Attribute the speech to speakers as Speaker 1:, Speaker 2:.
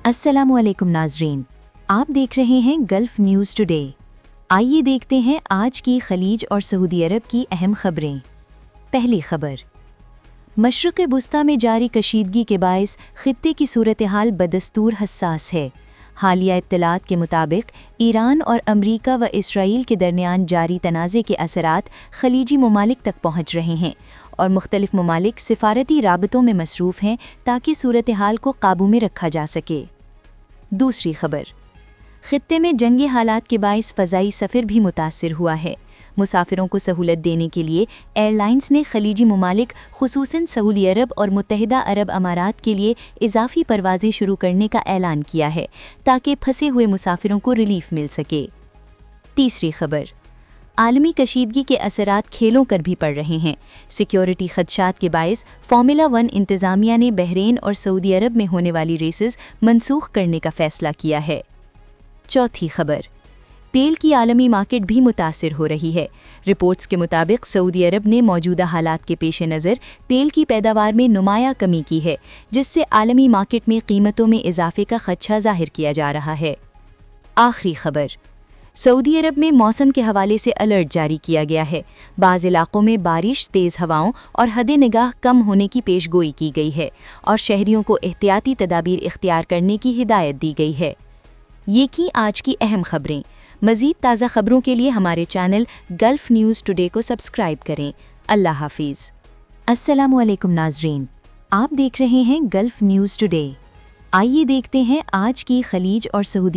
Speaker 1: अस्सलामुअलैकुम नाज़रीन, आप देख रहे हैं गल्फ़ न्यूज़ टुडे। आइए देखते हैं आज की खलीज और सऊदी अरब की अहम खबरें। पहली खबर, मशरिक़ वुस्ता में जारी कशीदगी के बाइस ख़ित्ते की सूरत हाल बदस्तूर हसास है। हालिया इत्तलात के मुताबिक ईरान और अमरीका व इसराइल के दरमियान जारी तनाज़े के असरात खलीजी ममालिक तक पहुँच रहे हैं और मुख्तलिफ ममालिक सिफारती राबतों में मसरूफ़ हैं ताकि सूरत हाल को काबू में रखा जा सके। दूसरी खबर, ख़ित्ते में जंगी हालात के बाइस फ़ज़ाई सफ़र भी मुतासिर हुआ है। मुसाफिरों को सहूलत देने के लिए एयरलाइंस ने खलीजी ममालिक खुसूसन सऊदी अरब और मुत्तहिदा अरब अमारात के लिए इजाफ़ी परवाज़ें शुरू करने का ऐलान किया है ताकि फंसे हुए मुसाफिरों को रिलीफ मिल सके। तीसरी खबर, आलमी कशीदगी के असरात खेलों पर भी पड़ रहे हैं। सिक्योरिटी खदशात के बाइस फार्मूला 1 इंतज़ामिया ने बहरीन और सऊदी अरब में होने वाली रेसेस मनसूख करने का फ़ैसला किया है। चौथी खबर, तेल की आलमी मार्केट भी मुतासिर हो रही है। रिपोर्ट्स के मुताबिक सऊदी अरब ने मौजूदा हालात के पेश नज़र तेल की पैदावार में नुमाया कमी की है, जिससे आलमी मार्केट में कीमतों में इजाफे का खदशा जाहिर किया जा रहा है। आखिरी खबर, सऊदी अरब में मौसम के हवाले से अलर्ट जारी किया गया है। बाज़ इलाक़ों में बारिश, तेज़ हवाओं और हद निगाह कम होने की पेशगोई की गई है और शहरियों को एहतियाती तदाबीर इख्तियार करने की हिदायत दी गई है। ये की आज की अहम खबरें। मज़ीद ताज़ा खबरों के लिए हमारे चैनल गल्फ़ न्यूज़ टुडे को सब्सक्राइब करें। अल्लाह हाफिज़। अस्सलामुअलैकुम नाज़रीन, आप देख रहे हैं गल्फ़ न्यूज़ टुडे। आइए देखते हैं आज की खलीज और सऊदी